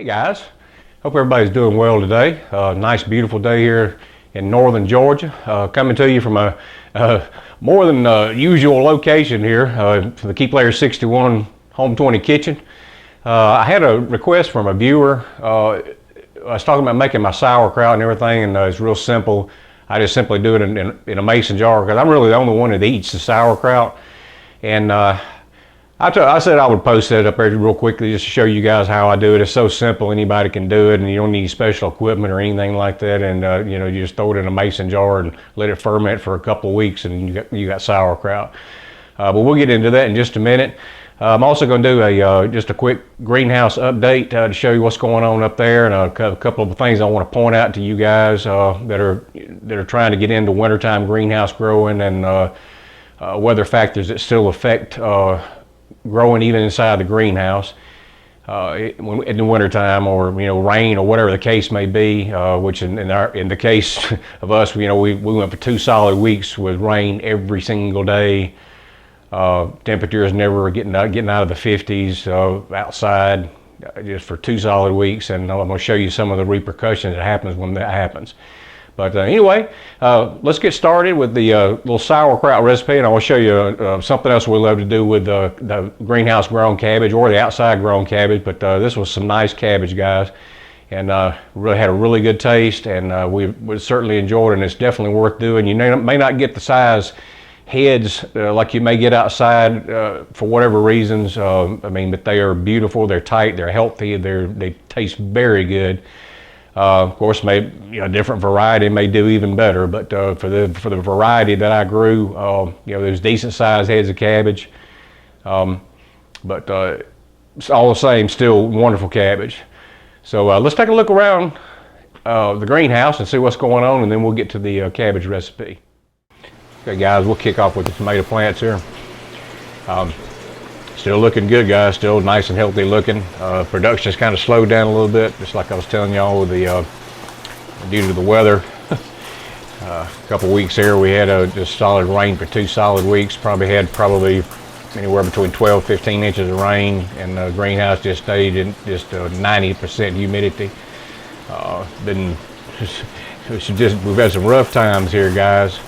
Guys, hope everybody's doing well today. Nice beautiful day here in northern Georgia. Coming to you from a more than usual location here for the Keep Layer 61 Home 20 kitchen. I had a request from a viewer. I was talking about making my sauerkraut and everything, and it's real simple. I just simply do it in a mason jar because I'm really the only one that eats the sauerkraut. And I said I would post that up there real quickly just to show you guys how I do it. It's so simple, anybody can do it, and you don't need special equipment or anything like that. And you know, you just throw it in a mason jar and let it ferment for a couple of weeks, and you got sauerkraut. But we'll get into that in just a minute. I'm also going to do just a quick greenhouse update to show you what's going on up there, and a couple of things I want to point out to you guys that are trying to get into wintertime greenhouse growing, and weather factors that still affect growing even inside the greenhouse in the wintertime, or rain or whatever the case may be. Which in the case of us, we went for 2 solid weeks with rain every single day. Temperatures never getting out of the 50s outside, just for 2 solid weeks, and I'm going to show you some of the repercussions that happens when that happens. But anyway, let's get started with the little sauerkraut recipe, and I will show you something else we love to do with the greenhouse grown cabbage or the outside grown cabbage. But this was some nice cabbage, guys, and really had a really good taste, and we certainly enjoyed it, and it's definitely worth doing. You may not get the size heads like you may get outside for whatever reasons. But they are beautiful, they're tight, they're healthy, they taste very good. Of course, maybe a different variety may do even better, but for the variety that I grew, there's decent sized heads of cabbage, but it's all the same, still wonderful cabbage. So let's take a look around the greenhouse and see what's going on, and then we'll get to the cabbage recipe. Okay, guys, we'll kick off with the tomato plants here. Still looking good, guys. Still nice and healthy looking. Production's kind of slowed down a little bit, just like I was telling y'all, with due to the weather. A couple weeks here, we had just solid rain for 2 solid weeks. Probably anywhere between 12-15 inches of rain, and the greenhouse just stayed in just 90% humidity. We've had some rough times here, guys.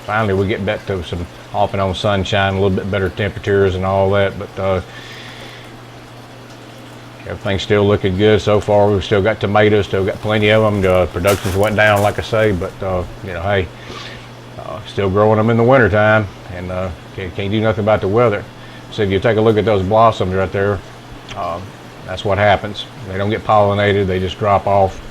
Finally, we get back to some off and on sunshine, a little bit better temperatures and all that, but everything's still looking good so far. We've still got tomatoes, still got plenty of them. Productions went down, like I say, but hey, still growing them in the wintertime, and can't do nothing about the weather. So if you take a look at those blossoms right there, that's what happens. They don't get pollinated, they just drop off.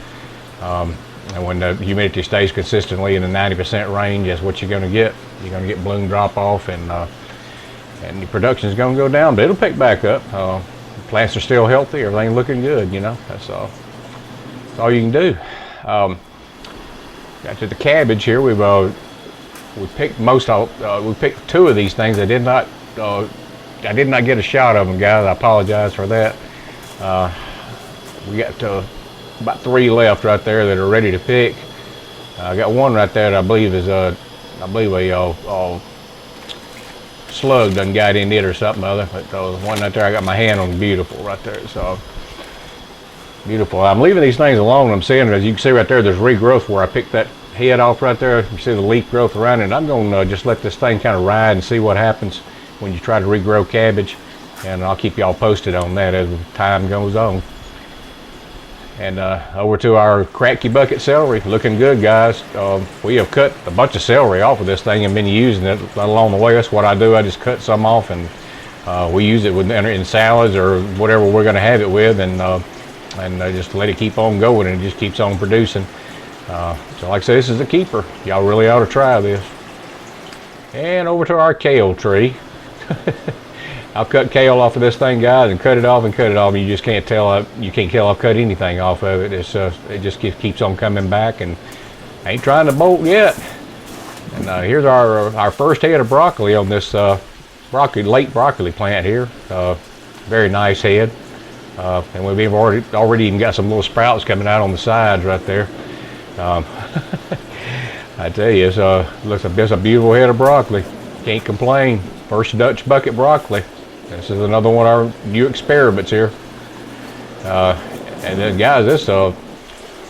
And when the humidity stays consistently in the 90% range, that's what you're going to get. You're going to get bloom drop off, and the production is going to go down, but it'll pick back up. The plants are still healthy, everything's looking good. That's all you can do. Got to the cabbage here. We picked we picked 2 of these things. I did not get a shot of them, guys. I apologize for that. We got about 3 left right there that are ready to pick. I got one right there that I believe is a slug done got in it or something other. But the one right there I got my hand on, beautiful right there. So beautiful. I'm leaving these things alone. I'm seeing, as you can see right there, there's regrowth where I picked that head off right there. You see the leaf growth around it. I'm going to just let this thing kind of ride and see what happens when you try to regrow cabbage, and I'll keep y'all posted on that as time goes on. And over to our cracky bucket celery, looking good, guys. We have cut a bunch of celery off of this thing and been using it along the way. That's what I do. I just cut some off, and we use it in salads or whatever we're going to have it with, and just let it keep on going, and it just keeps on producing. So like I said, this is a keeper. Y'all really ought to try this. And over to our kale tree. I'll cut kale off of this thing, guys, and cut it off. And you just can't tell. You can't tell I've cut anything off of it. It just keeps on coming back, and I ain't trying to bolt yet. And here's our first head of broccoli on this late broccoli plant here. Very nice head, and we've already even got some little sprouts coming out on the sides right there. I tell you, it's a beautiful head of broccoli. Can't complain. First Dutch bucket broccoli. This is another one of our new experiments here. And then guys, this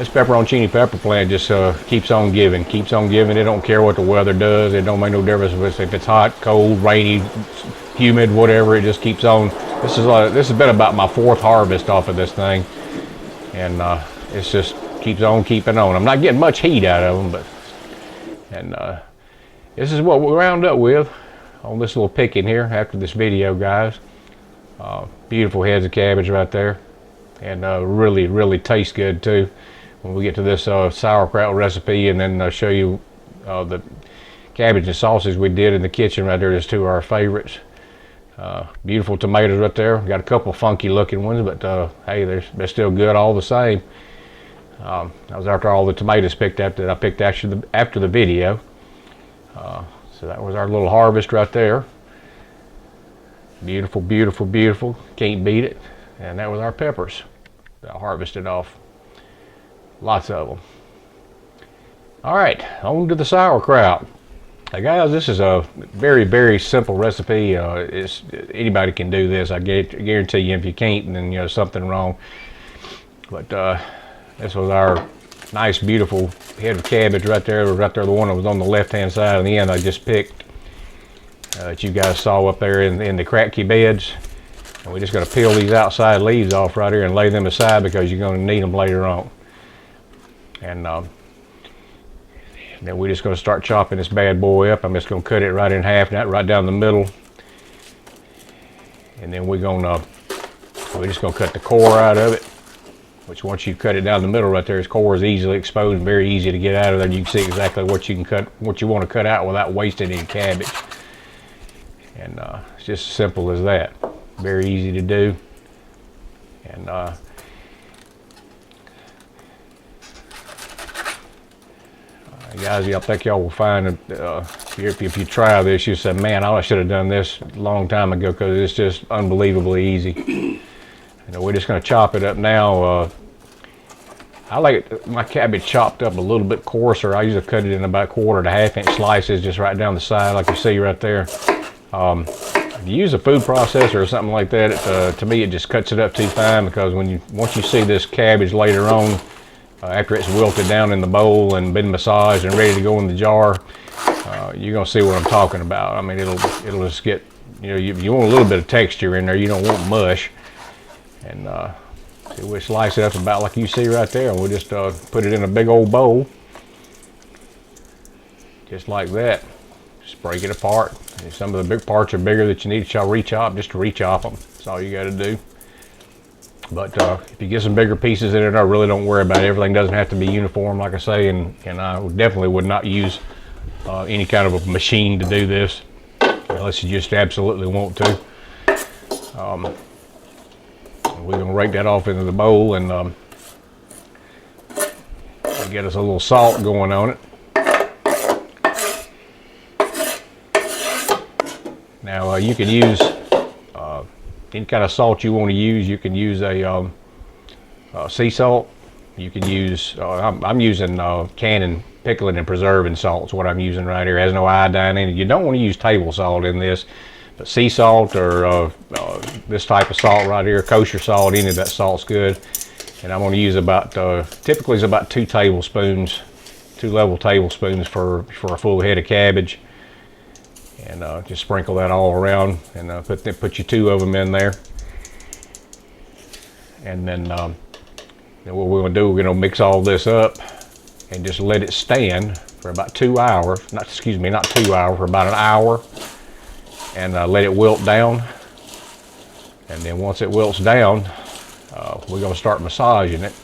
pepperoncini pepper plant just keeps on giving. It don't care what the weather does. It don't make no difference if it's hot, cold, rainy, humid, whatever. It just keeps on. This has been about my 4th harvest off of this thing, and it's just keeps on keeping on. I'm not getting much heat out of them, but this is what we wound up with on this little picking here after this video, guys. Beautiful heads of cabbage right there, and really tastes good too. When we get to this sauerkraut recipe, and then show you the cabbage and sausage we did in the kitchen right there. There's 2 of our favorites. Beautiful tomatoes right there. Got a couple funky looking ones, but hey, they're still good all the same. That was after all the tomatoes picked up that I picked after the video. So that was our little harvest right there. Beautiful, beautiful, beautiful. Can't beat it. And that was our peppers that I harvested off. Lots of them. All right, on to the sauerkraut. Now guys, this is a very simple recipe. Anybody can do this. I guarantee you, if you can't, then something wrong. But this was our nice, beautiful head of cabbage right there. The one that was on the left-hand side. In the end, I just picked that you guys saw up there in the cracky beds. And we're just going to peel these outside leaves off right here and lay them aside because you're going to need them later on. And then we're just going to start chopping this bad boy up. I'm just going to cut it right in half, right down the middle. And then we're just going to cut the core out of it. Which once you cut it down the middle right there, its core is easily exposed and very easy to get out of there. You can see exactly what you want to cut out without wasting any cabbage. And it's just as simple as that. Very easy to do. And guys, I think y'all will find if you try this, you say, man, I should have done this a long time ago, because it's just unbelievably easy. We're just going to chop it up now. I like my cabbage chopped up a little bit coarser. I usually cut it in about 1/4 to 1/2 inch slices, just right down the side, like you see right there. If you use a food processor or something like that, to me it just cuts it up too fine, because once you see this cabbage later on, after it's wilted down in the bowl and been massaged and ready to go in the jar, you're gonna see what I'm talking about. I mean, it'll just get, you want a little bit of texture in there. You don't want mush. And see, we'll slice it up about like you see right there, and we'll just put it in a big old bowl, just like that. Just break it apart. If some of the big parts are bigger that you need to rechop, just rechop them. That's all you got to do. But if you get some bigger pieces in it, I really don't worry about it. Everything doesn't have to be uniform, like I say, and I definitely would not use any kind of a machine to do this, unless you just absolutely want to. We're going to rake that off into the bowl and get us a little salt going on it. Now you can use any kind of salt you want to use. You can use a sea salt. You can use, I'm using canning, pickling, and preserving salts. What I'm using right here has no iodine in it. You don't want to use table salt in this, but sea salt or this type of salt right here, kosher salt, any of that salt's good. And I'm going to use about, typically it's about 2 tablespoons, 2 level tablespoons for a full head of cabbage. And just sprinkle that all around, and put you 2 of them in there. And then what we're going to do, we're going to mix all this up and just let it stand for about 2 hours. Not 2 hours, for about an hour. And let it wilt down. And then once it wilts down, we're going to start massaging it.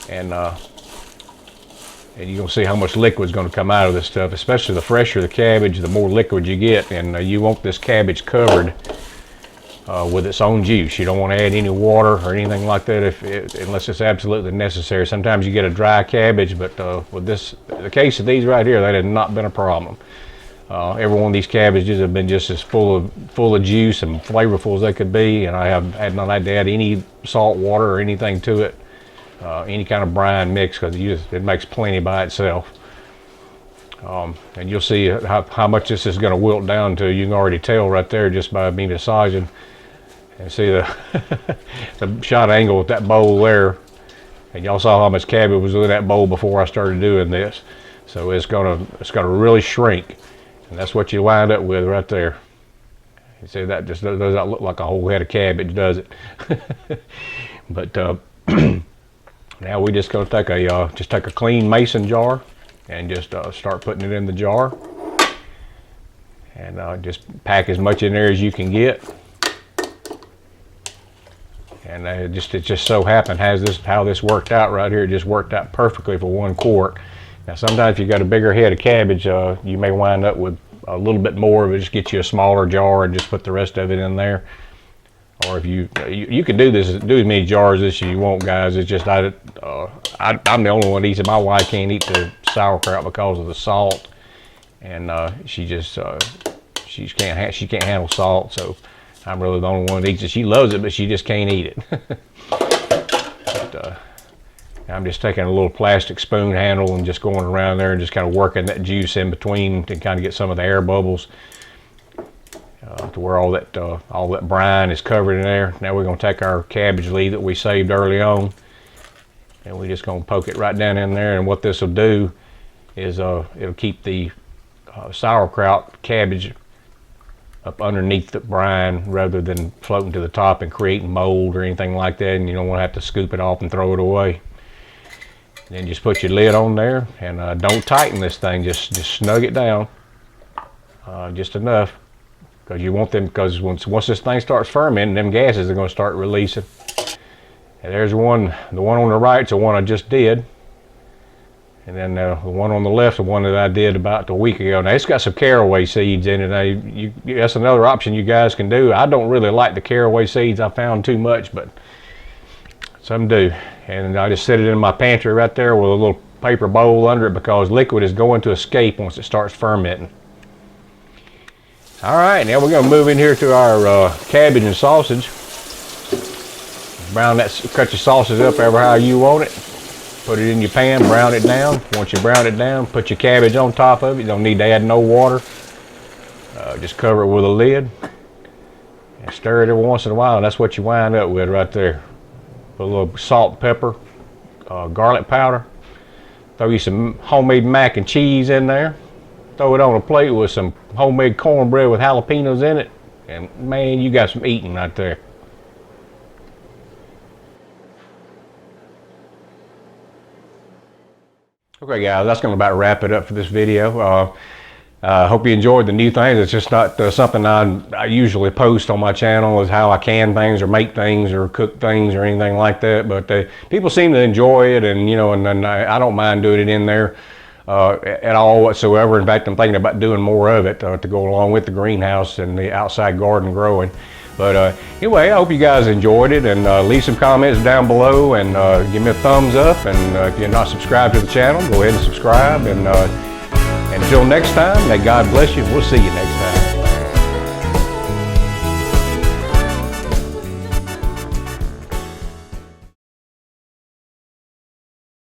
And you're going to see how much liquid is going to come out of this stuff. Especially the fresher the cabbage, the more liquid you get. And you want this cabbage covered with its own juice. You don't want to add any water or anything like that unless it's absolutely necessary. Sometimes you get a dry cabbage, but with the case of these right here, that has not been a problem. Every one of these cabbages have been just as full of juice and flavorful as they could be, and I have not had to add any salt water or anything to it, any kind of brine mix, because it makes plenty by itself. And you'll see how much this is going to wilt down to. You can already tell right there just by me massaging. And see the, the shot angle with that bowl there. And y'all saw how much cabbage was in that bowl before I started doing this. So it's gonna really shrink. And that's what you wind up with right there. You see, that just does not look like a whole head of cabbage, does it? But now we're just gonna take a clean mason jar and just start putting it in the jar. And just pack as much in there as you can get. And it just so happened how this worked out right here. It just worked out perfectly for 1 quart. Now sometimes if you got a bigger head of cabbage, you may wind up with a little bit more of it. Just get you a smaller jar and just put the rest of it in there. Or if you can do as many jars as you want, guys. It's just I'm the only one that eats it. My wife can't eat the sauerkraut because of the salt, and she can't handle salt. So I'm really the only one that eats it. She loves it, but she just can't eat it. But, I'm just taking a little plastic spoon handle and just going around there and just kind of working that juice in between to kind of get some of the air bubbles to where all that brine is covered in there. Now we're going to take our cabbage leaf that we saved early on, and we're just going to poke it right down in there. And what this will do is it'll keep the sauerkraut cabbage up underneath the brine rather than floating to the top and creating mold or anything like that, and you don't want to have to scoop it off and throw it away. Then just put your lid on there, and don't tighten this thing, just snug it down just enough, because you want them, because once this thing starts fermenting, them gases are going to start releasing. And there's the one on the right is the one I just did, and then the one on the left, the one that I did about a week ago. Now it's got some caraway seeds in it. Now, that's another option you guys can do. I don't really like the caraway seeds. I found too much, but some do. And I just set it in my pantry right there with a little paper bowl under it, because liquid is going to escape once it starts fermenting. All right, now we're going to move in here to our cabbage and sausage. Cut your sausage up ever how you want it. Put it in your pan, brown it down. Once you brown it down, put your cabbage on top of it. You don't need to add no water. Just cover it with a lid and stir it every once in a while, and that's what you wind up with right there. Put a little salt, pepper, garlic powder. Throw you some homemade mac and cheese in there. Throw it on a plate with some homemade cornbread with jalapenos in it, and man, you got some eating right there. Okay guys, that's going to about wrap it up for this video. I hope you enjoyed the new things. It's just not something I usually post on my channel, is how I can things or make things or cook things or anything like that. But people seem to enjoy it, and and I don't mind doing it in there at all whatsoever. In fact, I'm thinking about doing more of it to go along with the greenhouse and the outside garden growing. But anyway, I hope you guys enjoyed it, and leave some comments down below, and give me a thumbs up. And if you're not subscribed to the channel, go ahead and subscribe. And until next time, may God bless you. We'll see you next time.